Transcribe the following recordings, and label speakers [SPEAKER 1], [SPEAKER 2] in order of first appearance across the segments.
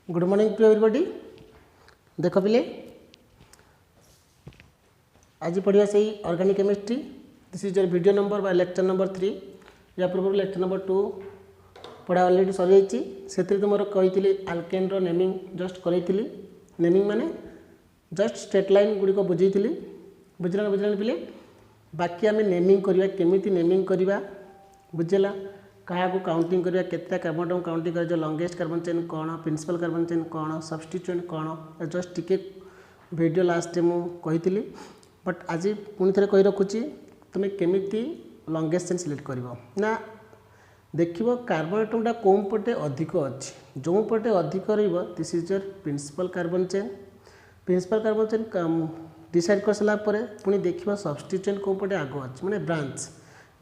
[SPEAKER 1] Good morning to everybody. देख पिले आज पढ़िया से organic chemistry. This is your video number बा लेक्चर नंबर 3। या पूर्व लेक्चर नंबर 2 पढ़ा अलरेडी सर जाइए। तुम कही आल्केन रो नेमिंग जस्ट करी। नेमिंग माने जस्ट स्ट्रेट लाइन गुड़िक बुझे बुझला बुझला पिले। बाकी आम नेमिंग करवा केमी नेमिंग करवा बुझेगा क्या काउंटिंग करवा केतटा कार्बन एटम काउंटिंग कर लंगेस्ट कार्बन चेन कौन प्रिंसिपल कार्बन चेन कौन सब्स्टिट्यूएंट कौन जस्ट टिके वीडियो लास्ट मुझे कही। बट आज पुणी थे कही रखुची तुम्हें केमी लंगेस्ट चेन सिलेक्ट कर ना देख कार्बन एटमटा कौन पटे अधिक अच्छी जो पटे अधिक this is your principal carbon chain. Principal carbon chain decide कर सारापर पुणी देखा सब्स्टिट्यूएंट कौन पटे आग अच्छी मैंने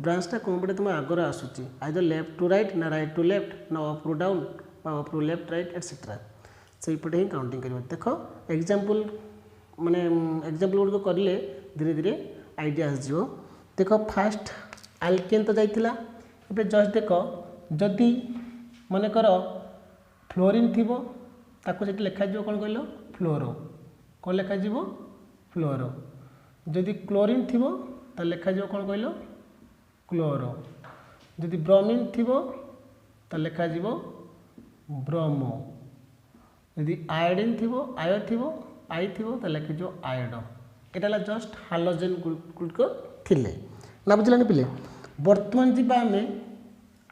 [SPEAKER 1] ब्रांचटा कौन पटे तुम आगर आसूँ आइदर लेफ्ट टू राइट ना राइट टू लेफ्ट ना up to down up to left right etcetera से पटे ही काउंटिंग कर। देख एग्जांपल माने एग्जांपल गुड़िक करें धीरे धीरे आइडिया आसो। देख फास्ट आल्केन तो जाइला ए जस्ट देख जदि मनकर फ्लोरीन थी ताको लिखा कौन कहल फ्लोरो कौन लिखा फ्लोरो। जदि क्लोरीन थी तो लिखा कौन कहल क्लोरो। जदि ब्रोमीन थी तो लिखा ब्रोमो। यदि आयोडीन थी आयो थी आई थी तो लिखा आयोडो। यहाँ जस्ट हालोजेन गुड़िक थिले ना बुझलानी पिले। बर्तमान जी आम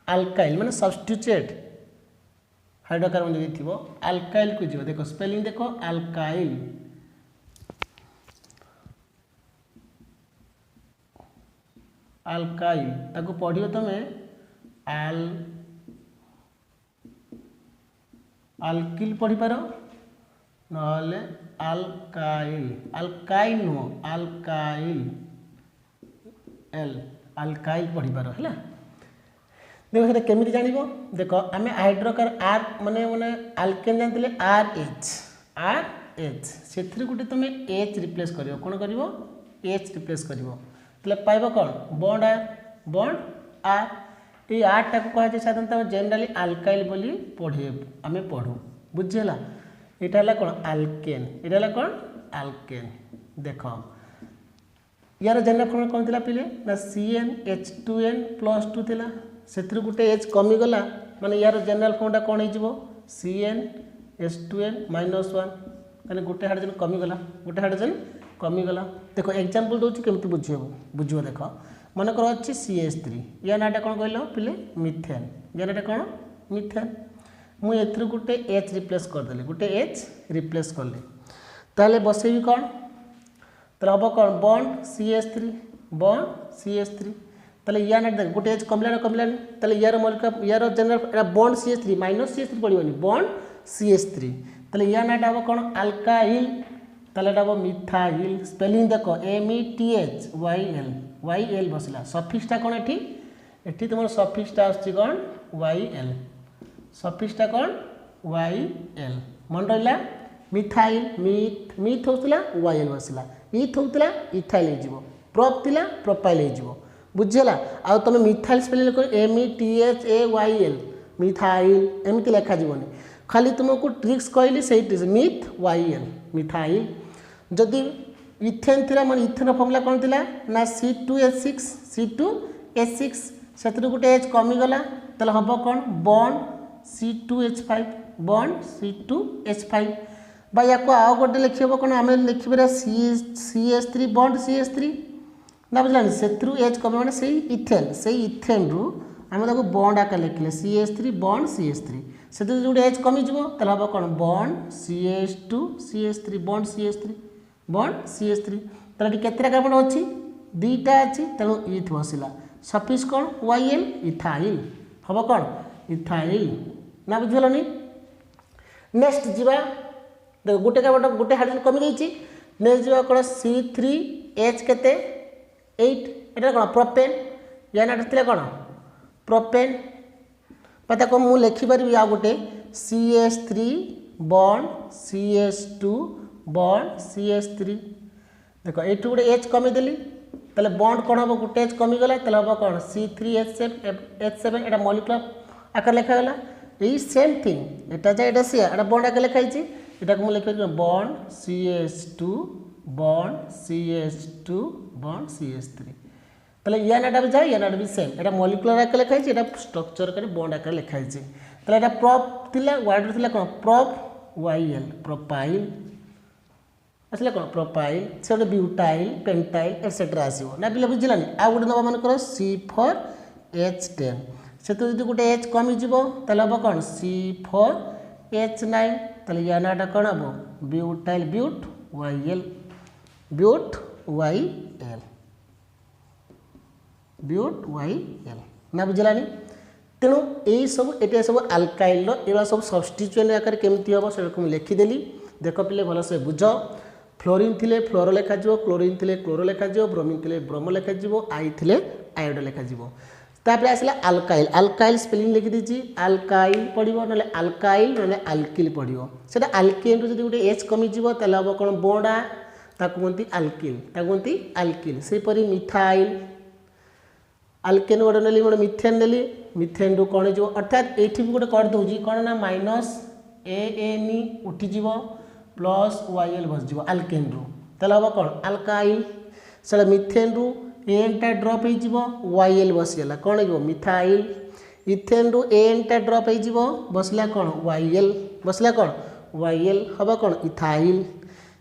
[SPEAKER 1] आल्काइल माने सब्स्टिट्यूएंट हाइड्रोकार्बन जदि थी आल्काइल को जीव। देख स्पेलिंग देख आल्काइल आल्काइल ताको पढ़ियो तमे आल्किल पढ़ी पार नहले आल्काइल आल्काइल नुह आल्काइल एल आल्काइल पढ़ी पार है। देखो से केमी जान देख आम हाइड्रोकार आर माने माने आल्केन जानते आर एच से गोटे तुम एच रिप्लेस कर कौन कर एच रिप्लेस कर पाइब कौन बॉन्ड आर ये आरटा को कहुए साधारणतः जेनराली आल्काइल बोली पढ़े आम पढ़ू बुझीगला। यहाँ है कौन आल्केन यहाँ कौन आल्केन। देख यार जेनराल फॉर्म कौन थी पिले ना CnH2n+2 थिला से गोटे एच कमीगला माने यार जेनराल फॉर्मटा कौन हो CnH2n-1 मैंने गोटे हाइड्रोजन कमीगला गोटे हाइड्रोजन कमीगला। देख एग्जांपल दूसरी केमती बुझ देख मनकर अच्छी CH3 या नाटा कौन कहल पिले मिथेन या नाटा कौन मिथेन। मुझे गोटे एच रिप्लेस करदेली गोटे एच रिप्लेस कली ताले बसैबी कौन तो हम कौन बॉन्ड CH3 ताले या ना देख गोटे एच कमला कमलानी ताले यार मौलिक यार general bond CH3 minus CH3 पड़ोनी बॉन्ड CH3 ताले या नाटा हम कौन आल्काइल ताले हम मिथाइल। स्पेलिंग देख METHYL बसला सफिक्सटा कौन एठी तुम सफिक्सटा आसछि कौन YL सफिक्सटा कौन YL मन रहा मिथाइल मिथ होता YL बसला इथ होता इथाइल हो प्रोप थिला प्रोपाइल हो बुझेगा। आ तुम मिथाइल स्पेलिंग METHAYL मिथाइल एमती लिखा जीवनी खाली तुमको ट्रिक्स कहली से मिथ YL मिथाइल। जदि इथेन थिला मन इथेन फर्मुला कौन थिला ना C2H6 से गोटे एच कमीगला ताले हम कौन बॉन्ड C2H5 बॉन्ड C2H5 बा या आउ गोटे लिखे कौन आम लिखे CH3 बॉन्ड CH3 ना बुझलानी से एच कमी मैंने से इथेन रु आम बॉन्ड आकार लिखले CH3 बॉन्ड CH3 से जो एच कमीज हम कौन बॉन्ड CH2 बॉन्ड CH3 ताले केतटा कार्बन अच्छी दुईटा अच्छी तेणु इथ बसला सफिक्स कौन YL इथाइल हम कौन इथाइल ना बुझीगलनी। नेक्स्ट जीवा देख गोटे कार्बन गोटे हाइड्रोजन कमी जाइए नेक्स्ट जीवा कौन C3H केते 8 एटा कौन प्रोपेन या ना थिला कौन प्रोपेन पता को मु लिखि परबी आ गोटे CH3 bond CH2 bond CH3 देख ये गोटे एच कमी देली ताले बॉन्ड कौन हम गोटे एच कमीगला ताले हम कौन C3H7 एटा मॉलिक्यूलर आकार लिखागला यही सेम थिंग एटा जा एटा सिया एटा बॉन्ड आके लिखाई एटा को लिखे bond CH2 bond CH2 bond CH3 ताले या नाटा भी जाए या नाटा भी सेम एटा मॉलिक्यूलर आके लिखाई एटा स्ट्रक्चर करे बॉन्ड आके लिखाई ताले एटा प्रोप थिला वर्ड थिला कोन प्रोप YL प्रोपाइल आसला कोन प्रोपाइल से गोटे ब्यूटाइल पेंटाइल एटसेट्रा आसीबो ना पिला बुझिलानी आ गोटे नबा मन करो C4H10 से तो जदि गोटे H कमी जीवो ताले हबो कोन C4H9 ताले या नाटा कोन हबो ब्यूटाइल ब्यूट YL ब्यूट YL ब्यूट YL ना बुझिलानी तेणु यही सब ये सब आल्काइल एवं सब सब्स्टिट्यूएंट आकार केमती हम से लिखिदेली देख पिले भल से बुझ फ्लोरीन थिले फ्लोरो लेखा क्लोरीन थिले क्लोरो लेखा ब्रोमीन थिले ब्रोमो लेखा आई थिले आयोडो लेखा तापर आसला आल्काइल आल्काइल स्पेलिंग लिखि दीची आल्काइल पड़ो ना आल्काइल ना आल्किल पड़ो से आल्केन रू जो गोटे एच कमी ताले हम कौन बोंडा ताकू कहती आल्किल कहती आल्किल सेपरी मिथाइल आल्केन गोटे नेली गोटे मिथेन नेली मिथेन रू कौन हो अर्थात ये भी गोटे कर दूसरी कौन ना -ANE उठीज प्लस YL बसज आल्केन रू ताले हम कौन आल्काइल से मिथेन रू एन टा ड्रप हो YL बसगला कौन हो मिथाइल इथेन रू एन टा ड्रप हो बसला कौन YL बसला कौन YL हम कौन इथाइल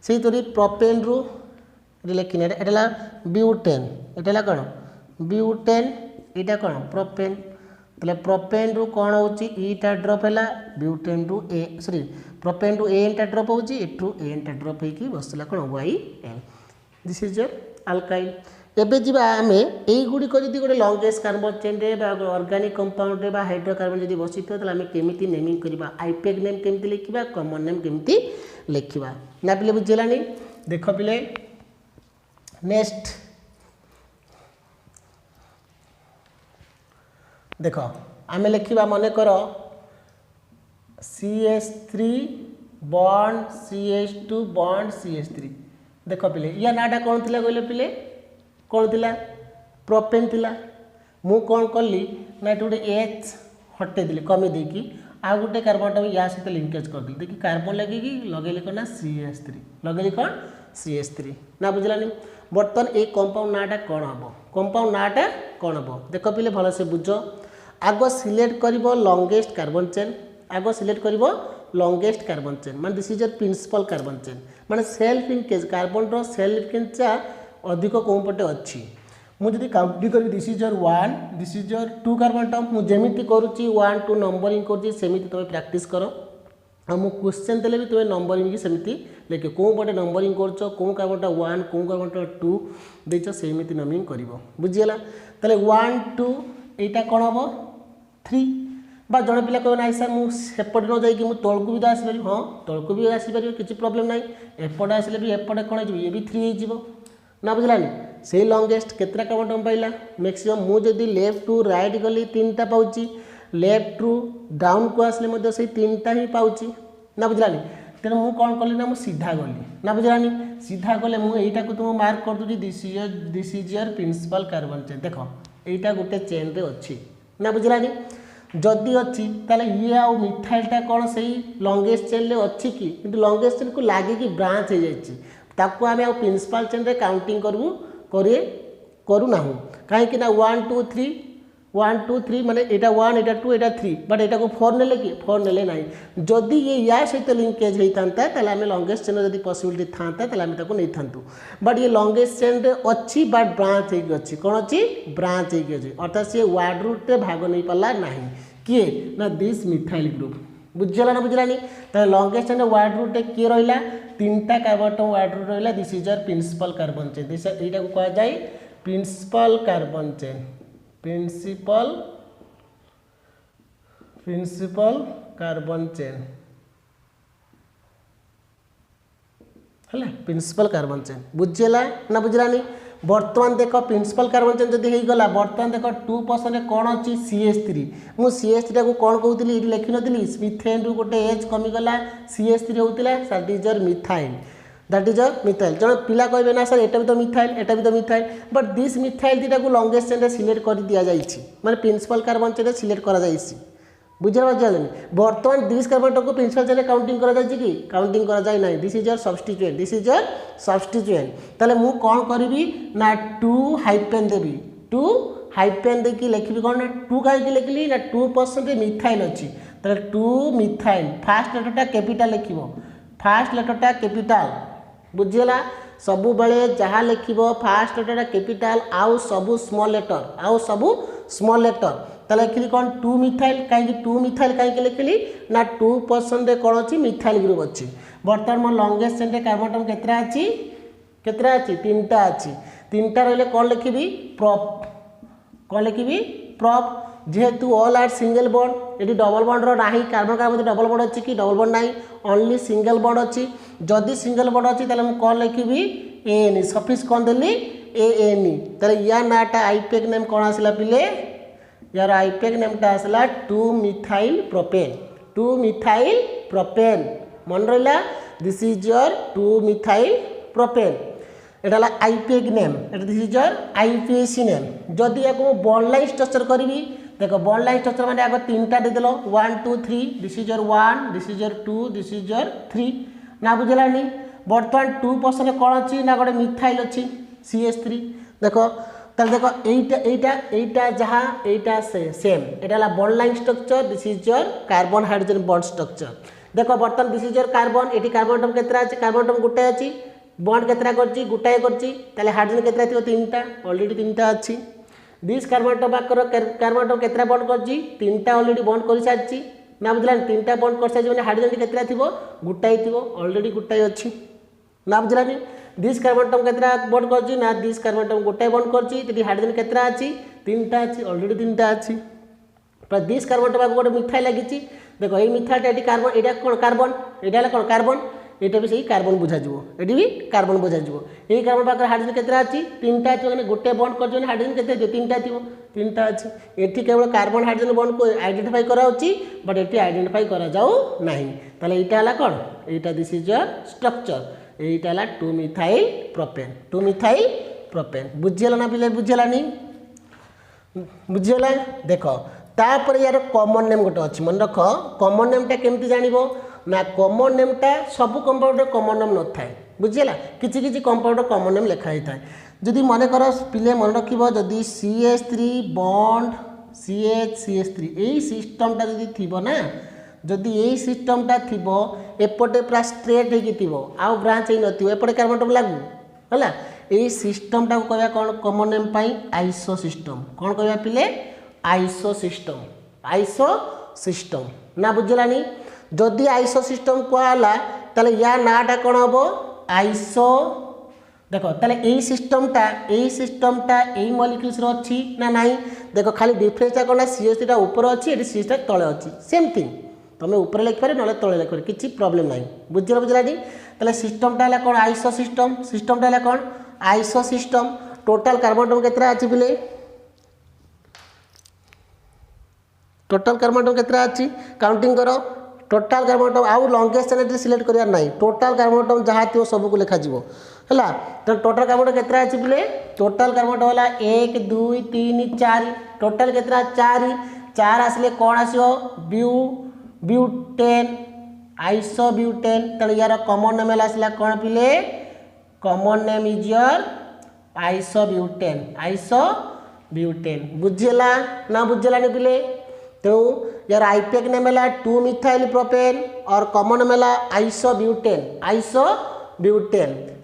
[SPEAKER 1] से प्रोपेन रू लिखने एटा ब्यूटेन एटा कौन ब्यूटेन यहाँ कौन प्रोपेन ताले प्रोपेन रू कौन होटा ड्रप है ब्यूटेन रू ए सॉरी प्रोपेन रू एन टा ड्रप होची एटू एन टा ड्रप होकी बसला कौन YL दिस इज योर आल्काइल एबे जीवा आमे एई गुडी को जदी गोटे लॉन्गेस्ट कार्बन चेन रे बा ऑर्गेनिक कंपाउंड रे बा हाइड्रोकार्बन जदी बसितो तले आमे केमिति नेमिंग करबा आईपेग नेम केमिति लिखिबा कॉमन नेम केमिति लिखिबा ना पिले बुझिलानी देखो पिले नेक्स्ट देख आमे लिखा मन कर CH3 bond CH2 bond CH3 देख पिले या नाटा कौन थिला कहले पिले कौन थिला प्रोपेन थिला मु कौन कली ना गोटे H हटे दिली कमी देकी आ गोटे कार्बन टा या सहित लिंकेज कर दी देखि कार्बन लगे लगेली कौन ना CH3 लगेली कौन CH3 ना बुझलानी बर्तमान ए कंपाउंड नाटा कौन हम कंपाउंड नाटा कौन हम देख पिले भल से बुझ आग सिलेक्ट कर लॉन्गेस्ट कार्बन चेन आग सिलेक्ट कर लॉन्गेस्ट कार्बन चेन माने this is your principal carbon chain माने सेल्फ लिंकेज कार्बन रो सेल्फ लिंकेज अधिक कौ पटे अच्छी मुझे काउंटिंग करी this is your 1 this is your 2 carbon term मुझे जेमिति करूची 1 2 नंबरिंग करूची सेमिति तुम प्रैक्टिस करो आ मु क्वेश्चन देले भी तुम नंबरिंग की सेमिति लेके कौ पटे नंबरिंग करछो कौ कार्बन टा 1 कौ कार्बन टा 2 देछो सेमिति नंबरिंग करिवो बुझियला तले 1 2 एटा कोन हबो 3 बा जड़े पिला कह ना सर मुझे न जाकि मुझे तौक भी तो आसपार हाँ तौक भी आसपार किसी प्रोब्लेम ना एपटे आसले भी एपटे कौन हो ये भी 3 हो ना बुझलानी से लॉन्गेस्ट केतटा कार्बन टर्म पाइला मैक्सिमम मुझे लेफ्ट टू राइट गली 3टा पाऊँगी लेफ्ट टू डाउन को आसले से 3टा ही पाऊँगी ना बुझलानी तेणु मुझे कौन कली ना सीधा गली ना बुझलानी सीधा गले मुझे तुम मार्क कर दूसरी this is your principal carbon chain देख यहाँ गोटे चेन रे अच्छी ना बुझलानी जदि अच्छी ताले ये आ मिथाइलटा कौन से लॉन्गेस्ट चेन रे अच्छी कि लॉन्गेस्ट चेन को लगे ब्रांच हो जाकू आम प्रिंसिपल चेन रे काउंटिंग करूना कहीं 1 2 3 1 2 3 माने एटा 1 एटा 2 एटा 3 बट एटा को 4 नेले कि 4 नेले ना जदि ये या सहित लिंकेज होता है लॉन्गेस्ट चेन जब पॉसिबिलिटी था नहीं था बट ये लॉन्गेस्ट चेन रे अच्छी बट ब्रांच होगी कौन अच्छी ब्रांच होगी अर्थात सी वार्ड रूट रे भाग नहीं पाला ना किए ना दिस मिथाइल ग्रुप बुझला ना बुझलानी तो लॉन्गेस्ट चेन वार्ड रूट किए रहा 3टा कार्बन टर्म वार्ड रूट रहा this is your principal carbon chain this यहाँ को कह जाए principal carbon chain principal carbon chain है प्रिंसिपल कार्बन चेन बुझेगा ना बुझलानी बर्तमान देख प्रिंसिपल कार्बन चेन जब होगा बर्तमान देख 2% कौन अच्छी CH3 मुझे CH3 को कौन कहती ये लिखी नी मिथेन रू गोटे एच कमीगला CH3 होता that is your methyl that is your methyl जब पिला कहे ना सर एटा भी तो मिथाइल एटा भी तो मिथाइल बट दिस मिथाइल दीटा को लॉन्गेस्ट चेन सिलेक्ट कर दि जाए माने प्रिंसिपल कार्बन चेन सिलेक्ट करा बुझे बर्तमान दिस कार्बन को प्रिंसिपल चेन काउंटिंग करा जाय कि काउंटिंग करा जाय नहीं this is your substituent this is your substituent ताले मु कोन करबी ना 2 हाइफेन देबी 2 हाइफेन देखि लिखबी कोन ना 2 काहे कि लिखली ना 2% मिथाइल अछि ताले 2 मिथाइल फास्ट लेटरटा कैपिटल लिखिबो फास्ट लेटरटा कैपिटल बुझिला सबु बेले जहाँ लिखिबो फास्ट लेटरटा कैपिटल आउ सबु स्मॉल लेटर ताले लिखली कौन 2 मिथाइल कहीं 2 मिथाइल कहीं लिखली ना 2% रे कौन अच्छी मिथाइल ग्रुप अच्छी बर्तमान मो लॉन्गेस्ट चेन रे कार्बन एटम केतरा अच्छी 3टा अच्छी 3टा रहले कौन लिखिबी प्रॉप कौन लिखिबी प्रॉप जेहेतु ऑल आर सिंगल बॉन्ड ये डबल बॉन्ड रो नाही कार्बन कार्बन डबल बॉन्ड अच्छी कि डबल बॉन्ड नाही ओनली सिंगल बॉन्ड अच्छी जदि सिंगल बॉन्ड अच्छी ताले मु कौन लिखिबी एन सफिक्स कौन देली एन ताले या नाटा आईपीएक नेम कौन आसला पिले यार आईपीएक नेमटा आसला 2 मिथाइल प्रोपेन मन रहा this is your 2 methyl propane एटा IUPAC name this is your IUPAC name जदि या बॉन्ड लाइन स्ट्रक्चर करी देखो बॉन्ड लाइन स्ट्रक्चर माने आगे 3टा देदेलो 1 2 3 this is your 1 this is your 2 this is your 3 ना बुझलानी बर्तमान 2% कौन अच्छी ना गोटे मिथाइल अच्छी CH3 देखो ताले देखो एटा जहाँ एटा सेम एटा bond line structure this is your carbon hydrogen bond structure देखो बर्तमान दिस इज योर कार्बन एटी कार्बन एटम केतरा अछि कार्बन एटम गुटे अछि बॉन्ड केतरा करछि गुटाए करछि ताले हाइड्रोजन केतरा थिबो 3टा ऑलरेडी 3टा अछि दिस कार्बन एटम आकर कार्बन एटम केतरा बॉन्ड करछि 3टा ऑलरेडी बॉन्ड कर सारछि ना बुझला 3टा बॉन्ड कर सारछि माने हाइड्रोजन केतरा थिबो गुटाए थिबो ऑलरेडी गुटाए अछि ना बुझलानी दिस कार्बन एटम केतरा बॉन्ड करछि ना दिस कार्बन एटम गोटे बॉन्ड करछि तति हाइड्रोजन केतरा अछि 3टा अछि ऑलरेडी 3टा अछि पर दिस कार्बन एटम गोटे मिथाइल लागिछि देखो ए मिथाइल एटी कार्बन एटा कोन कार्बन एटा कोन कार्बन एटा भी सही कार्बन बुझा जिवो एटी भी कार्बन बुझा जिवो ए कार्बन पाकर हाइड्रोजन केतरा अछि 3टा अछि माने गोटे बॉन्ड करछि माने हाइड्रोजन केते 3टा थिबो 3टा अछि एठी केवल कार्बन हाइड्रोजन बॉन्ड को आइडेंटिफाई करा होछि बट एटी आइडेंटिफाई करा जाऊ नाही ताले एटा हला कोन एटा दिस इज योर स्ट्रक्चर एटा हला 2 मिथाइल प्रोपेन बुझियला ना पिले बुझियलानी बुझियला देखो तापर यार कॉमन नेम गोटे अछि मन रख कॉमन नेमटा केमति जानिबो ना कॉमन नेमटा सब कंपाउंडर कॉमन नेम न थाए बुझियला किछि किछि कंपाउंडर कॉमन नेम लिखा थाए जदि मन कर पिले मन रखिबो जदि CH3 बॉन्ड CH3 एई सिस्टमटा जदि थिबो ना जदि एई सिस्टमटा थिबो एपटे पूरा स्ट्रेट हेकि थिबो आउ ब्रांच हे नथिबो एपटे कार्बन एटम लागू हला एई सिस्टमटा को कहबा कोन कॉमन नेम पाई आइसो सिस्टम कोन कहबा पिले आइसो सिस्टम ना बुझलानी जदि आइसो सिस्टम कहला ताले या नाटा कोन हबो आइसो देखो ताले एई सिस्टमटा एई मॉलिक्यूल्स रो अछि ना नाही देखो खाली डिफरेंस कोन CH3 टा ऊपर अछि एटी CH टा तळे अछि सेम थिंग तमे ऊपर लिख पारे नले तळे लिख पारे किछि प्रॉब्लम नाही बुझलानी ताले सिस्टमटा हला कोन आइसो सिस्टमटा हला कोन iso system total carbon atom केतरा अछि बिले टोटल कार्बन एटम केतरा अछि काउंटिंग करो टोटल कार्बन एटम आउ लॉन्गेस्ट चेन सिलेक्ट करिया नाही टोटल कार्बन एटम जहाँ थियो सब को लिखा जिवो हला तो टोटल कार्बन एटम केतरा अछि बिले टोटल कार्बन एटम हला 1 2 3 4 टोटल केतरा 4 आसले कोन आसियो ब्यूटेन आइसोब्यूटेन तले यार कॉमन नेम आसला कोन पिले common name is your isobutane बुझिला ना बुझिलानी पिले तो यार आईपीएक नेम है 2 मिथाइल प्रोपेन और कॉमन नेम है आइसोब्यूटेन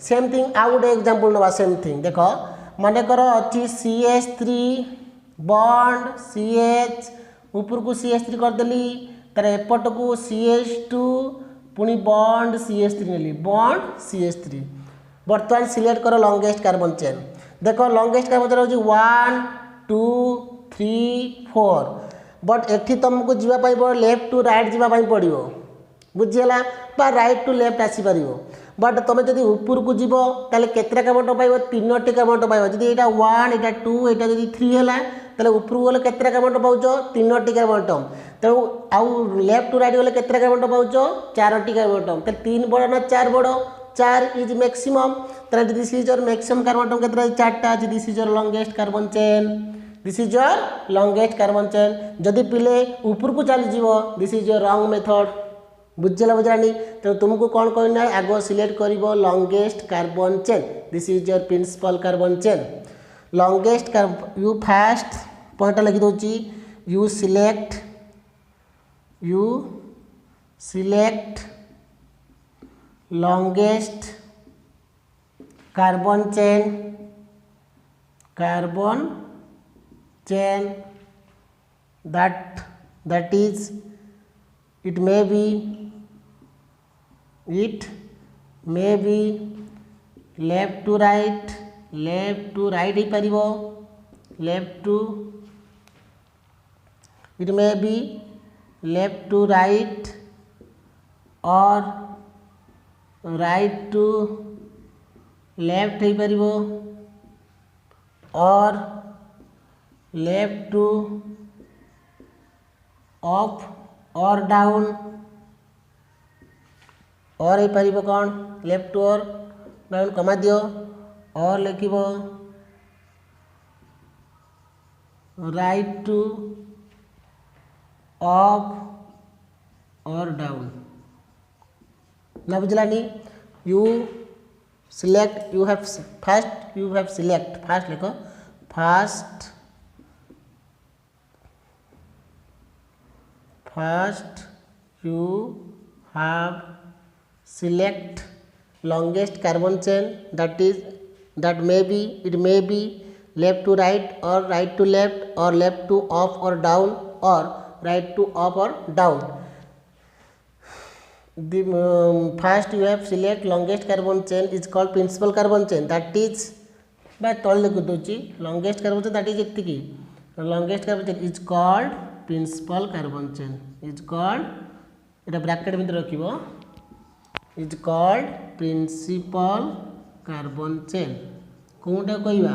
[SPEAKER 1] सेम थिंग आउ गोटे एग्जांपल नवा सेम थिंग देखो माने करो अछि CH3 बॉन्ड CH ऊपर को CH3 कर देली तर एपट को CH2 पुनी बॉन्ड CH3 नेली बॉन्ड CH3 वर्तमान सिलेक्ट करो लॉन्गेस्ट कार्बन चेन देखो लॉन्गेस्ट कार्बन चेन होची 1 2 3 4 बट एठी तुमको जीवा पाई पड़ो लेफ्ट टू राइट जीवा पाई पड़ियो बुझियला बा राइट टू लेफ्ट आसी परियो बट तुम जदि ऊपर को जीवो ताले केतरा कार्बन पाइबो 3टी कार्बन पाइबो जदि एटा 1 एटा 2 एटा जदि 3 हैला ताले ऊपर गले केतरा कार्बन पाउचो 3टी कार्बन तेणु आउ लेफ्ट टू राइट गले केतरा कार्बन पाउचो 4टी कार्बन ते 3 बड़ ना 4 बड़ 4 इज मैक्सिमम ताले this is your maximum carbon केतरा 4टा this is your longest carbon chain this is your longest carbon chain जदि पिले ऊपर को चली जीवो this is your wrong method बुझला बुझानी तो तुमको कौन कहना है आगो सिलेक्ट करिवो longest carbon chain this is your principal carbon chain longest you first point लिखि दोची you select longest carbon chain that is it may be left to right ही परिबो it may be left to right or right to left ही परिबो और left to up और down और ही परिबो कौन left to और down कमा दियो और लिखिबो right to up और down ना बुझलानी you select you have select first लिखो first you have select longest carbon chain that may be left to right or right to left or left to up or down or right to up or down. The first you have select longest carbon chain is called principal carbon chain that is by तल लिख दोची longest carbon chain that is एतिकी longest carbon chain is called principal carbon chain is called Etah bracket में रखिबो is called principal carbon chain कोनटा कहबा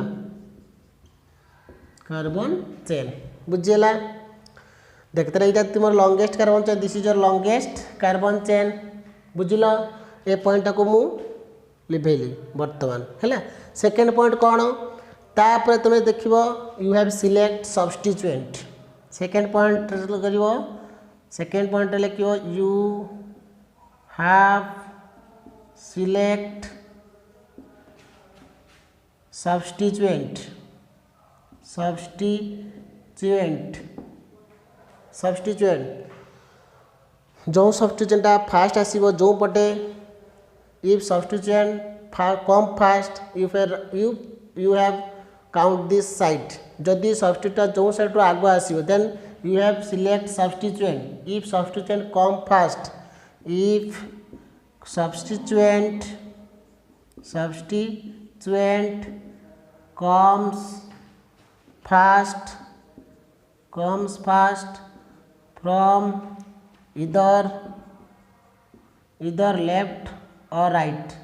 [SPEAKER 1] carbon chain बुझेला देखते रही तुम longest carbon chain this is your longest carbon chain बुझल ए point को मु लिभेली वर्तमान है सेकेंड पॉइंट कौन तापर तुम देख you have select substituent second point कर सेकेंड पॉइंट लिख यू हैव सिलेक्ट सब्स्टिट्यूएंट जो सब्स्टिट्यूएंटा फास्ट आसीबो जो पटे if substituent come first you have count this side जदि सब्स्टिट्यूएंट जो साइड आगो आसीबो then you have select substituent if substituent come first if substituent comes fast from either left or right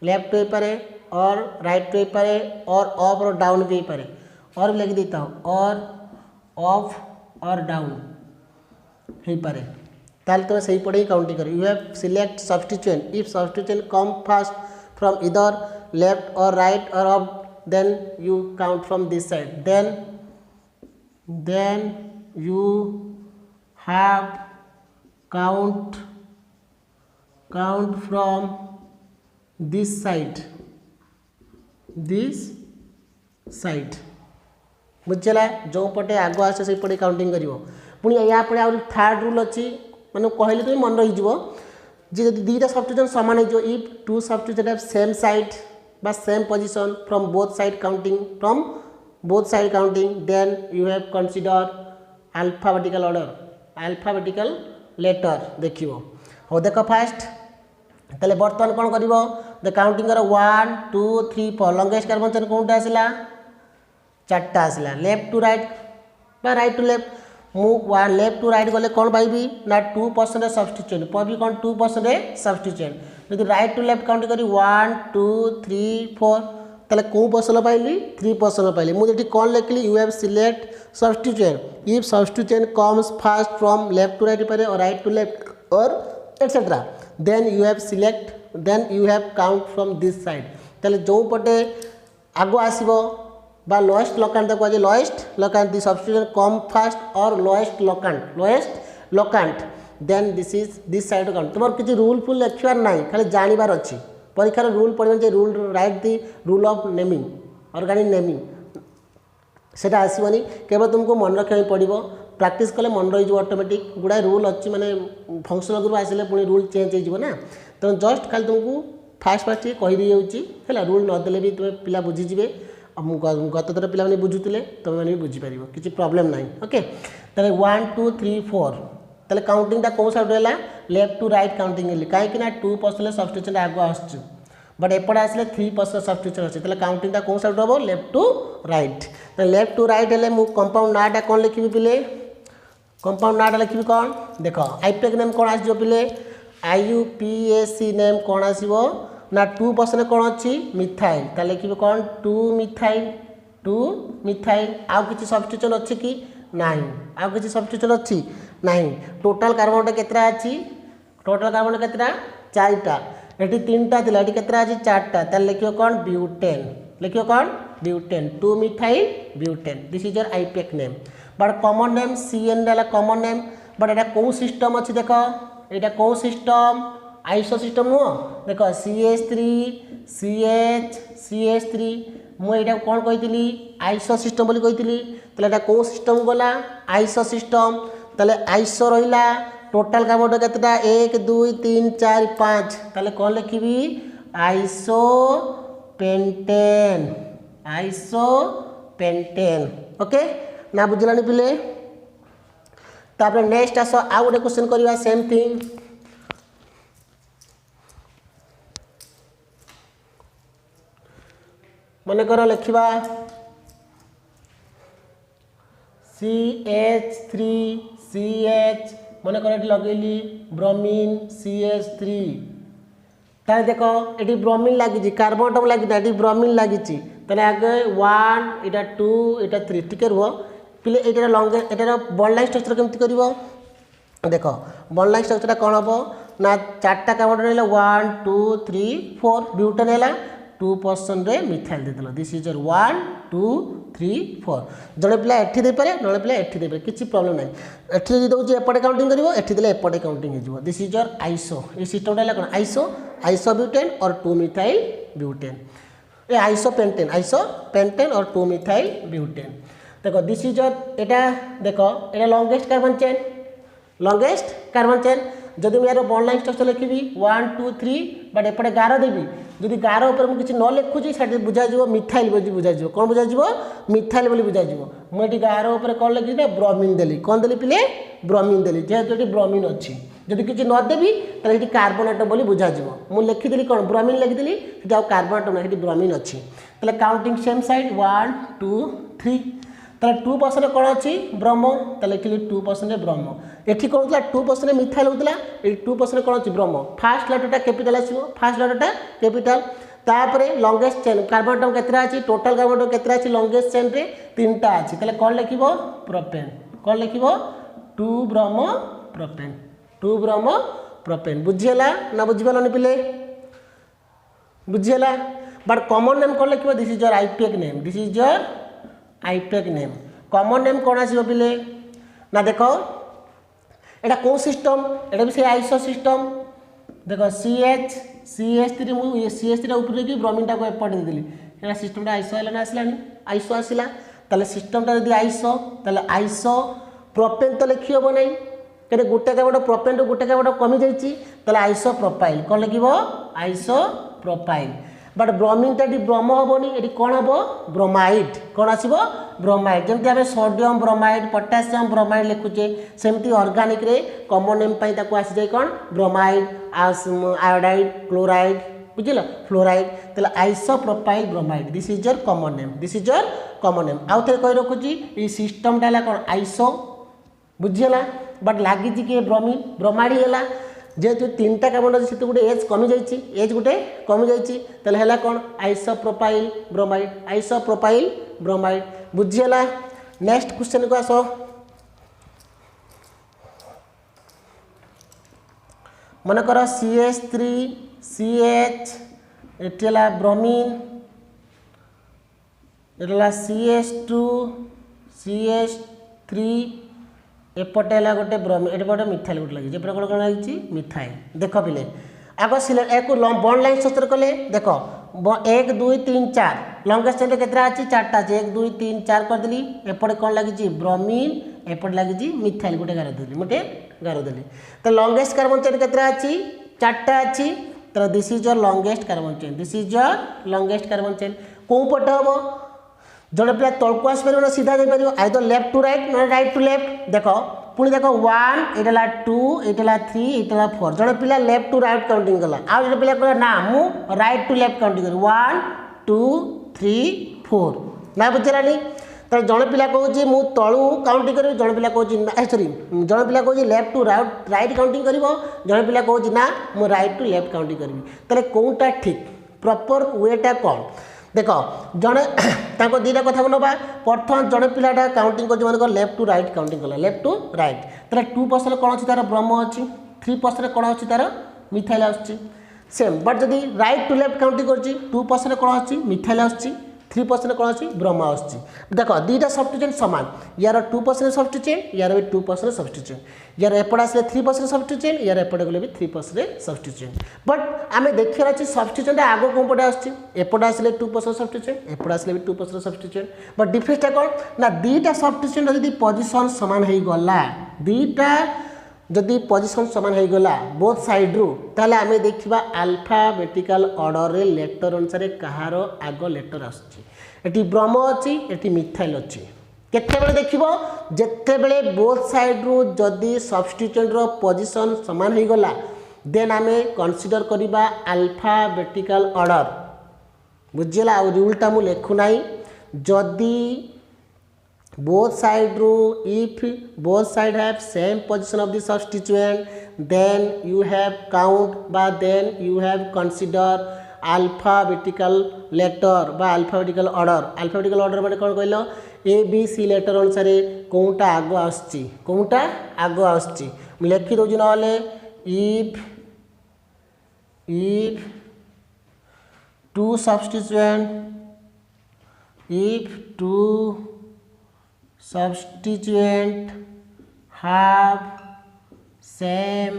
[SPEAKER 1] left हो पारे और राइट हो पारे और अप और डाउन भी हो पारे और भी लिख देता हूँ और अप और डाउन हो पारे ताल तुम सही पड़े ही काउंटिंग कर you have select substituent if substituent come fast from इधर लेफ्ट और राइट और up then you count from this side then you have count from this side बुझला जो पटे आगो आसे से पटे काउंटिंग करिवो पुनी या पड़े आ थर्ड रूल अच्छी माने कहले तो मन रही जीवो जे दुईटा सब्स्टिट्यूएंट समान हो if two substituent have same side बा same position from both side counting then you have consider alphabetical order letter देखिवो हो देखो फास्ट तले बर्तमान कोन करिवो द काउंटिंग कर 1 2 3 4 लॉन्गेस्ट कार्बन चेन कोनटा आसिला चारटा आसिला लेफ्ट टू राइट बा राइट टू लेफ्ट मु लेफ्ट टू राइट गले कोन पाइबी ना 2% सब्स्टिट्यूएंट पाइबी कोन 2% सब्स्टिट्यूएंट यदि राइट टू लेफ्ट काउंट करी 1 2 3 4 तले को पर्सन पाइली 3% पाइली मुझे कौन लिखली you have select substituent if substituent comes first from left to right पारे और राइट टू लेफ्ट और etcetera then you have count from this side ताले जो पटे आगो आसीबो बा लोएस्ट लोकांट ताको आज lowest locant the substitution come first और lowest locant then this side count तुम किसी रूल फुल लिखबार ना खाली जानवर अच्छी परीक्षार रूल पढ़े जे rule right the rule of naming organic naming सेटा आसबनी केवल तुमको मन रखा पड़ो प्रैक्टिस कले मन रही ऑटोमेटिक गुड़ाए रूल अच्छी माने फंक्शनल ग्रुप आसिले पुणी रूल चेंज हो ना तो जस्ट खाली तुमको फास्ट फास्ट कहीदी है रूल नदेले भी तुम पिला बुझीजे गत थर पे बुझुले तुम मैंने बुझीपार किसी प्रॉब्लम ना ओके तेरे 1 2 3 4 तेल काउंटिंग कौ साइड है लेफ्ट टू राइट काउंटिंग कहीं 2% सब्स्टिट्यूशन आगे आस बट एपटे आसले 3% सब्स्टिट्यूशन अच्छे काउंटिंग कौ साइड हम left to right left to right है मुझे कंपाउंड नाटा कौन लिखी पिले कंपाउंड नाटा लिखी कौन देख आईपीएक नेम कौन आस पिले IUPAC नेम कौन आसो ना 2% कौन अच्छी मिथाइल ता लिखे कौन 2 मिथाइल आउ किसी सब्स्टिट्यूशन अच्छी कि नहीं आउ किसी सब्स्टिट्यूशन अच्छी नहीं टोटाल कार्बन केतरा अच्छी टोटाल कार्बन केतरा 4टा एटी 3टा थिला एटी केतरा अच्छी 4टा ता लिखियो कौन ब्यूटेन लिखियो कौन butane 2 methyl butane this is your IUPAC name but common name CN वाला कॉमन नेम बट एटा कौ सिस्टम अच्छी देख एटा कौ सिस्टम आइसो सिस्टम नुह देख CH3 CH3 मुझे कौन कही आइसो सिस्टम बोली कही तो कौ सिस्टम गला आइसो सिस्टम ताले आइसो रहा टोटाल कार्बन केतटा 1 2 3 4 5 ताले कौन लिखी आइसो पेंटेन ओके ना बुझलानी पिले तापर नेक्स्ट आस आउ गोटे क्वेश्चन करवा सेम थिंग मन कर लिखा CH3CH मन कर ये लगेली ब्रोमीन CH3 ताले देख ये ब्रोमीन लगी कार्बन टम लगी ये ब्रोमीन लगी आगे 1 इटा 2 इटा 3 टिके रुह पिले ये लंगे एटार बॉन्ड लाइन स्ट्रक्चर केमती कर देख बॉन्ड लाइन स्ट्रक्चर कौन हम ना 4टा कार्बन रहा 1 2 3 4 ब्यूटेन है 2% रे मिथाइल देदेल दिस इज योर 1 2 3 4 जड़े पिला एठी दे पारे नले पिला एठी दे पारे किछि प्रॉब्लम नाही एठी दे दोछि एपटे काउंटिंग करिवो एठी देले एपटे काउंटिंग हेजिवो दिस इज योर आइसो ए सिस्टम डाला कोन आइसो ब्यूटेन और 2 मिथाइल ब्यूटेन ए आइसो पेंटेन और 2 मिथाइल ब्यूटेन देखो दिस इज योर एटा देखो एटा लॉन्गेस्ट कार्बन चेन जदि मुझे यार बॉन्ड लाइन स्ट्रक्चर लिखी 1 2 3 बट एपटे गार देवी जदि गार उपर मुझे किसी न लिखुची से बुझाज मिथाइल बोली बुझाज कौन बुझाज मिथाइल बोली बुझाज मुझे गार उपर कौन लिखी ना ब्रोमीन देली कौन देली पिले ब्रोमीन देली जेहेतु ये ब्रोमीन अच्छी जदि किसी नदेवी तो ये कार्बोनेट बोली बुझाज मुझे लिखिदेली कौन ब्रोमीन लिखिदेली से कार्बोनेट ना ये ब्रोमीन अच्छी तो काउंटिंग सेम साइड 1 2 3 ताले 2% कौन अच्छी ब्रह्म तो लिखिली 2% ब्रह्म एठी कौन होता 2% मिथाइल होता ये 2% कौन अच्छी ब्रह्म फास्ट लेटरटा कैपिटल आसो फास्ट लेटरटा कैपिटल तापरे लॉन्गेस्ट चेन कार्बन टम केतरा अच्छी टोटाल कार्बन टम केतरा अच्छी लॉन्गेस्ट चेन रे 3टा अच्छी ताले कौन लिखिबो प्रोपेन कौन लिखिबो 2 ब्रह्म प्रोपेन बुझियला ना बुझिबलनि पिले बुझियला बट कॉमन नेम कौन लिखिबो this is your IUPAC name common name कौन आसो पिले ना देखो एटा कौ सिस्टम एटा भी से आइसो सिस्टम देखो CH3 मुझे CH3 ऊपर देखिए ब्रोमीन को एपटे देदेली एटा सिस्टम आइसो है ना आसलानी आइसो आसला ताले सिस्टमटा यदि आइसो ताले आइसो प्रोपेन तो लिखी हम ना कहीं गोटे कार्बन प्रोपेन रू गोटे कार्बन कमी जाइए ताले आइसो प्रोपाइल कौन लिखो आइसो प्रोपाइल बट ब्रोमीन टा ब्रह्म हेनी ये कौन हम ब्रोमाइड कौन आसो ब्रोमाइड जमी आम सोडियम ब्रोमाइड पोटासियम ब्रोमाइड लिखुचे सेमती ऑर्गेनिक रे कॉमन नेम आसी जाए कौन ब्रोमाइड आयोडाइड क्लोराइड बुझल फ्लोराइड तो iso propyl bromide this is your common name आउ थे कही रखुची ये सिस्टम टा कौन आइसो बुझीगला बट लगी किए ब्रोमीन ब्रोमाइड है जेहेतु 3टा कार्बन अच्छे से गोटे एज कमी जाइए एज गोटे कमी जाइए है कौन आइसोप्रोपाइल ब्रोमाइड बुझीगला नेक्स्ट क्वेश्चन को आस मन कर CH3 CH एटी है ब्रोमीन एटा CH2 CH3 एपटे है गोटे ब्रोमीन एपटे मिथाइल गोटे लगी एपटे कौन लगी मिथाइल देख पिले आग सिलेक्ट एक बॉन्ड लाइन स्ट्रक्चर कले देख 1 2 3 4 लंगेस्ट चेन केतरा अच्छी 4टा अच्छी 1 2 3 4 करदेली एपटे कौन लगी ब्रोमीन एपटे लगी मिथाइल गोटे गार देली मोटे गार देली तो लंगेस्ट कार्बन चेन केतरा अच्छी 4टा अच्छी तो this is your longest carbon chain this is your longest carbon chain कौ पटे हम जड़े पिला तलको आसपार सीधा जापर आइदर लेफ्ट टू राइट ना राइट टू लेफ्ट देख पुणी देख 1 एटा 2 एटा 3 एटा 4 जड़े पिला लेफ्ट टू राइट काउंटिंग कला आ जड़े पिला कहला ना मु राइट टू लेफ्ट काउंटिंग करी 1 2 3 4 ना बुझलानी तो जड़े पिला कहूँ मु तलू काउंटिंग करी जड़े पिला कहूँ सॉरी जड़े पिला कहूँ लेफ्ट टू राइट काउंटिंग कर जड़े पिला कहूँ ना मु राइट टू लेफ्ट काउंटिंग करी ताले कौटा ठीक प्रॉपर वेटा कौन देख जड़े दीटा कथा को नवा प्रथम जड़े पिलाटा काउंटिंग कर लेफ्ट टू राइट काउंटिंग कला लेफ्ट टू राइट ताले 2% कौन अच्छी तार ब्रह्म अच्छी 3% कौन अच्छी तार मिथाइल आसुच्ची सेम बट जदि राइट टू लेफ्ट काउंटिंग कर 2% कौन अच्छी मिथाइल आसुच्ची 3% कौन अच्छी ब्रह्म आसुच्ची देख दीटा सब्स्टिट्यूएंट सामान यार 2% सब्स्टिट्यूएंट यार भी 2% सब्स्टिट्यूएंट यार एपटे आसले 3% सब्स्टिट्यूएंट यार एपटे गले भी 3% सब्स्टिट्यूएंट बट आम देखिए अच्छे सब्स्टिट्यूएंट आग कौन पटे आसपटे आसले 2% सब्स्टिट्यूएंट एपटे आसले भी 2% सब्स्टिट्यूएंट बट डिफरेंसटा कौन ना दीटा सब्स्टिट्यूएंट जदि पोजीशन सामान हो गला दीटा जदि पोजीशन सामान हो गला बोथ साइड रु ताले आमे देखिबा अल्फाबेटिकल ऑर्डर रे लेटर अनुसार कहार आग लेटर आसुची एटी ब्रह्म अच्छी एटी मिथाइल अच्छी केते देखिबो जेते बेले बोथ साइड रु जदि सब्स्टिट्यूएंट रो पोजीशन समान हो गला देन आमे कंसीडर करिबा अल्फाबेटिकल ऑर्डर बुझिला आ रूलटा मु लेखु नाही जदि both side rule if both side have same position of the substituent then you have count but then you have consider alphabetical letter बा alphabetical order माने कौन कहलो ए बी सी लेटर अनुसार कौटा आग आसची कौटा आग आसची मैं लिखि दउजी नले if two substituent if two substituent have same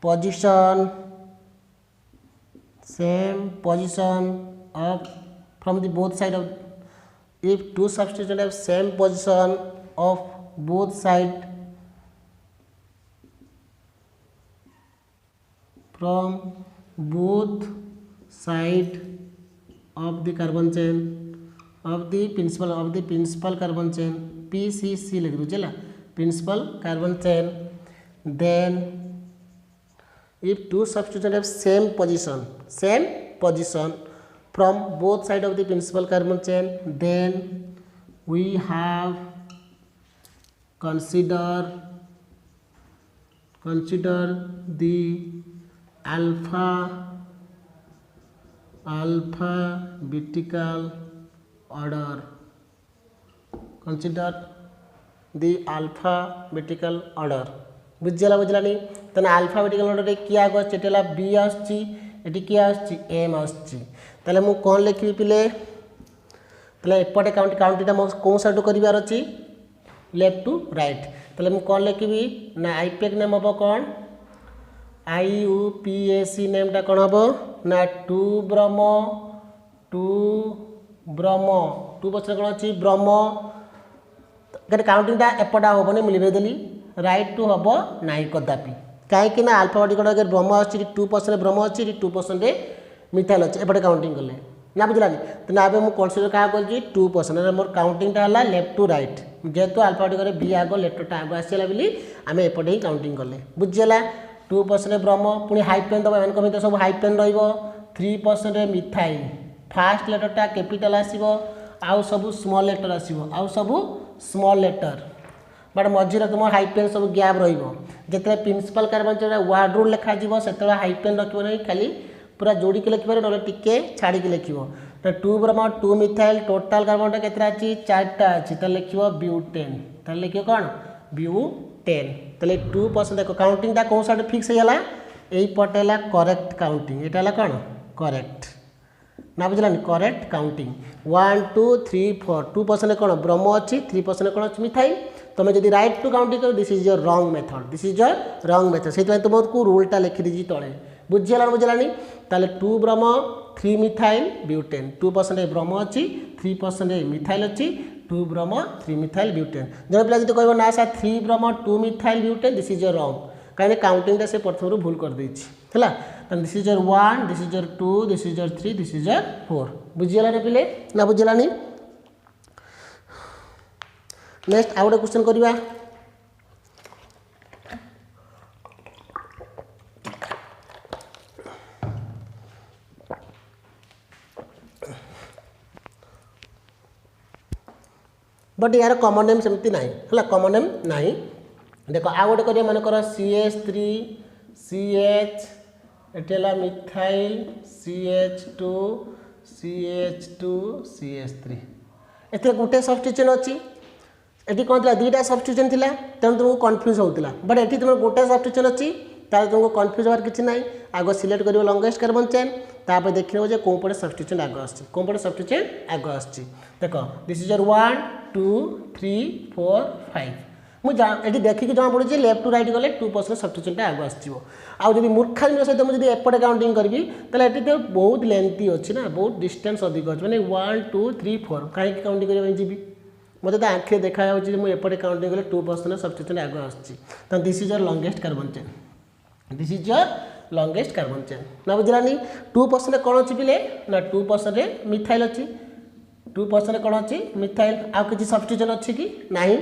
[SPEAKER 1] position of from the both side of if two substituent have same position of both side from both side of the carbon chain of the principal carbon chain PCC लिख दो principal carbon chain then if two substituents have same position from both side of the principal carbon chain then we have consider the alphabetical order consider the alphabetical order बुझलानी तेना alphabetical order रे किया आग चेटेला B आसची eighty किया आसची M आसची ताले मु कोन लिखि पिले ताले एपटे काउंटिटा मो कोन साइड करिवार अछि लेफ्ट टू राइट ताले मु कोन लिखिबी ना आईपीएक नेम हबो कोन आईयूपीएसी नेमटा कोन हबो ना 2 ब्रह्म 2% कौन अच्छी ब्रह्म काउंटिंगटा एपटा हेनी मिलवे देली राइट टू हम ना कदापि कहीं अल्फाबेटिकल ब्रह्म अच्छी 2% ब्रह्म अच्छी 2% मिथाइल अच्छे एपटे काउंटिंग कले ना बुझलानी तो ना मुझे कनसीडर क्या कर 2% मोर काउंटिंगटा है लेफ्ट टू राइट जेहेतु अल्फाबेटिकल बी आग लेटरटा आग आसला बोली आम एपटे ही काउंटिंग कले बुझीगला 2% ब्रह्म पुणी हाइपेन दबा एम सब हाइपेन रो3% मिथाइल फास्ट लेटरटा कैपिटल आसीबो आउ सब स्मॉल लेटर आसीबो आउ सब स्मॉल लेटर बट मझीरे तुम हाइपेन सब गैप रहिबो जेते principal carbon chain word rule लिखा जीवो सेते हाइपेन रखिबो नहीं खाली पूरा जोड़ी के लिखिबार न टिके छाड़ी के लिखिबो तो 2 ब्रह्म 2 मिथाइल टोटल कार्बनटा केतरा अछि 4टा अछि त लिखिबो ब्यूटेन त लिखियो कोन ब्यूटेन तले 2% देखो काउंटिंग ता कोन साइड फिक्स हेला एई पटेला करेक्ट काउंटिंग एटाला कोन करेक्ट ना बुझलानी करेक्ट काउंटिंग 1 2 3 4 2% कौन ब्रोमो अच्छी 3% कौन अच्छी मिथाइल तुम जब राइट टू काउंटिंग कर this is your wrong method this is your wrong method से तुमको रूलटा लिखी दीजिए तले बुझीगला बुझलानी ताले 2 ब्रोमो 3 मिथाइल ब्यूटेन 2% ब्रोमो अच्छी 3% मिथाइल अच्छी 2 ब्रोमो 3 मिथाइल ब्यूटेन जब पिला जो कह ना सा 3 bromo 2 methyl butane this is your wrong कहीं काउंटिंग से प्रथम भूल कर देछि है this is your 1 this is your 2 this is your 3 this is your 4 बुझीगला पिले ना बुझीलानी नेक्स्ट आउ गोटे क्वेश्चन करवा बट यार कॉमन नेम सेमती ना है कॉमन नेम ना देख आउ गोटे करिया मन कर CH3 CH एटेला methyl CH2 CH2 CH3 एते गोटे सब्स्टिट्यूशन अच्छी एटी कौन था दुईटा सब्स्टिट्यूशन थिला तेणु तुमको कन्फ्यूज होता बट एटी तुम गोटे सब्स्टिट्यूशन अच्छी तार तुमको कन्फ्यूज होवार किसी ना आग सिलेक्ट कर लंगेस्ट कार्बन चेन तापर देखिए जे कौन पटे सब्स्टिट्यूशन आग आसी कौन पटे सब्स्टिट्यूशन आग आसी देख दिस इज योर 1 2 3 4 5 मुझे देखिए जना पड़े लेफ्ट टू राइट गले 2% सब्स्टिट्यूशनटा आग आसो मूर्खामी सहित मुझे एपटे काउंटिंग करी तो बहुत लेंथी अच्छी ना बहुत डिस्टेंस अधिक अच्छे मैंने 1 2 3 4 कहीं काउंटिंग करने जी मत तो आखिरे देखा मुझे एपटे काउंटिंग कले 2% सब्स्टिट्यूशन आग आस this is your longest carbon chain this is your longest carbon chain ना बुझलानी 2% कौन अच्छी पिले ना 2% मिथाइल अच्छी 2% कौन अच्छी मिथाइल आउ किसी सब्स्टिट्यूशन अच्छी कि नहीं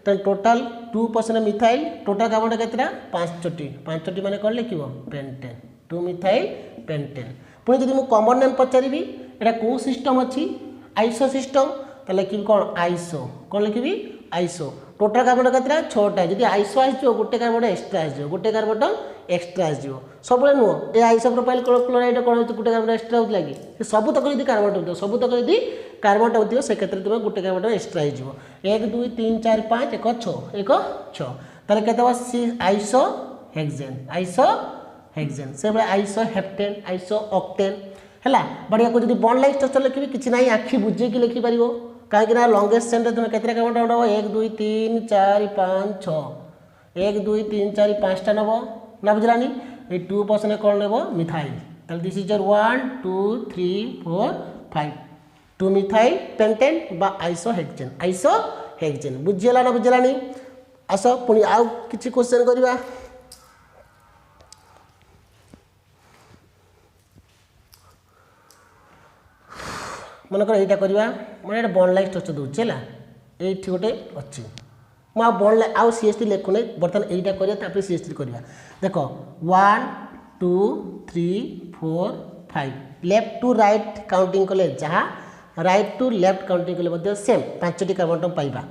[SPEAKER 1] तो टोटाल 2% मिथाइल टोटाल कार्बन केतटा 5टी माने कौन लिख पेंटेन 2 मिथाइल पेंटेन पुणी जब मुझे कॉमन नेम पचारि एटा कौ सिस्टम अच्छी आइसो सिस्टम तो लिखी कौन आइसो कौन लिखी आइसो टोटाल कार्बन केतटा 6टा जब आइसो आसो गोटे कार्बन एक्सट्रा आसो गोटे कार्बन एक्सट्रा आसो सब नुह ए आइसो प्रोफाइल क्लोराइड कौन हो गोटे कार्बन एक्सट्रा होता कि सब तक जब कार्बन सब तक जब कार्बन हो से क्षेत्र में गोटे कार्बन एक्सट्रा हो 1 2 3 4 5 1 6 ताले के आइसो हेक्सेन से भाई आइसो हेप्टेन आइसो ऑक्टेन है बढ़िया को जब बॉन्ड लाइक स्ट्रक्चर लिखी किसी ना आखि बुझे लिखिपर कहीं लंगेस्ट चेन तुम के कार्बन नब 1 2 3 4 5 6 1 2 3 4 5टा नब ना बुझलानी 2% कौन नेब methyl this is your 1 2 3 4 5 2 methyl pentane बा आइसो हेक्सेन बुझीगला ना बुझलानी आस पुणी आउ किसी क्वेश्चन करवा मनकर यहाँ करवा मैंने बॉन्ड लाइक स्ट्रक्चर दूसरी है ये गोटे अच्छी मुझे बॉन्ड लाइक आउ CH3 लिखुना बर्तमान यहीटा करा CH3 करवा देख 1 2 3 4 5 लेफ्ट टू राइट काउंटिंग कले जहाँ राइट टू लेफ्ट काउंटिंग कले सेम 5टी कार्बन पाइबा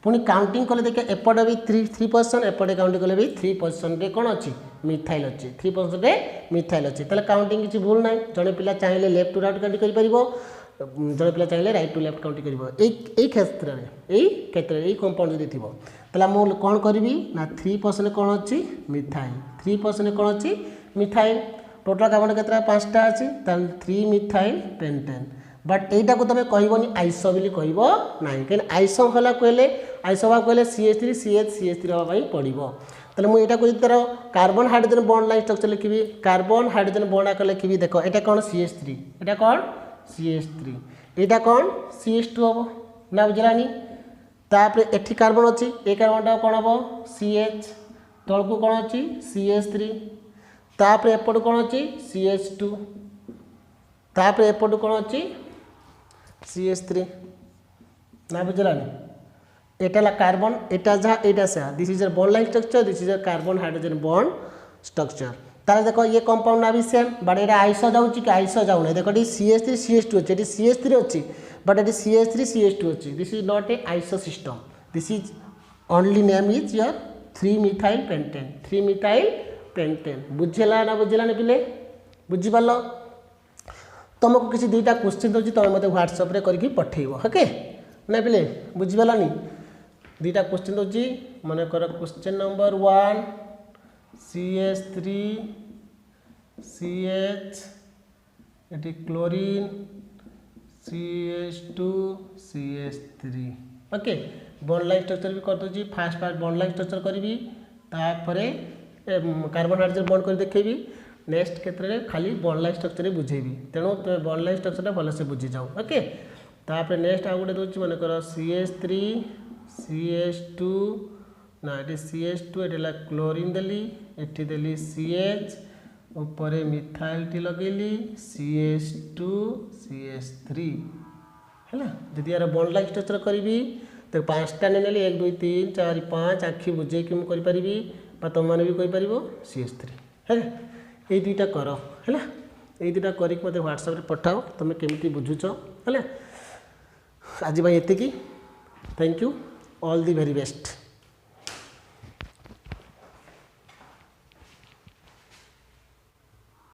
[SPEAKER 1] पुणी काउंटिंग कले देखिए एपटे भी 3% एपटे काउंटिंग कले भी 3% कौन अच्छी मिथाइल अच्छी 3% मिथाइल अच्छी ताले काउंटिंग किसी भूल ना जड़े पिला चाहिए लेफ्ट टू राइट काउंटिंग कर जड़े पिला चाहिए राइट टू लेफ्ट काउंटिंग कर क्षेत्र में कंपाउंड जब थी मुझे कौन करी ना 3% कौन अच्छी मिथाइल 3% कौन अच्छी मिथाइल टोटाल कार्बन केतटा 5टा अच्छी 3 मिथाइल पेंटेन बट यहीटा को तुम कहबनी आइसो बोली कहब ना कहीं आइसो हला कहले आइसो हवा कहले CH3 CH3 हाँ पड़ो तेल मुझे को तार carbon hydrogen bond line structure लिखी कार्बन हाइड्रोजन बॉन्ड आकर लिखी देख यहाँ कौन CH3 यहाँ कौन CH3 यहाँ कौन CH2 हम ना बुझलानी तापर एठी कार्बन अच्छी ए कार्बनटा कौन हम CH तलू कौन अच्छी CH3 तापर एपट कौन अच्छी CH2 तापर एपट कौन अच्छी CH3 ना बुझलानी एटा कार्बन एटा जहाँ एटा से this is bond line structure this is carbon hydrogen bond structure ताले देखो ये कंपाउंड ना भी सेम बट ये आइसो जाऊँगी कि आइसो जाऊना देखो ये CH3 CH2 अच्छी ये CH3 अच्छी बट ये CH3 CH2 अच्छी this is not a iso system this is only name is your 3 methyl pentane 3 methyl pentane बुझेला ना बुझेला नहीं पिले बुझीपार तुमको किसी 2टा क्वेश्चन दूसरी तुम मत व्हाट्सएप करके पठेब ओके ना पिले बुझीपारानी 2टा क्वेश्चन दूसरी मन कर क्वेश्चन नंबर 1 CH3 CH ये chlorine CH2 CH3 okay bond line structure भी कर दूँ फास्ट बॉन्ड लाइन स्ट्रक्चर करी तापरे कार्बन हाइड्रोजन बॉन्ड कर देखी नेक्स्ट क्षेत्र में खाली बॉन्ड लाइन स्ट्रक्चर बुझेबी तेणु तुम बॉन्ड लाइन स्ट्रक्चर भलसे बुझी जाओ ओके तापर नेक्स्ट आउ गोटे दूसरी मन कर CH3 CH2 ना ये CH2 ये क्लोरीन देली एठी देली CH ऊपर मिथाइल टी लगेली CH2 CH3 है जदि यार बॉन्ड लाइन स्ट्रक्चर करी तो 5टा नहीं 1 2 3 4 5 आखि बुझेकी मुझे करी तुम मैंने भी कहीपर CH3 है ये दुईटा कर है ये दुईटा करके मत व्हाट्सएप पठाओ तुम केमी बुझुच है आज ये thank you all the very best.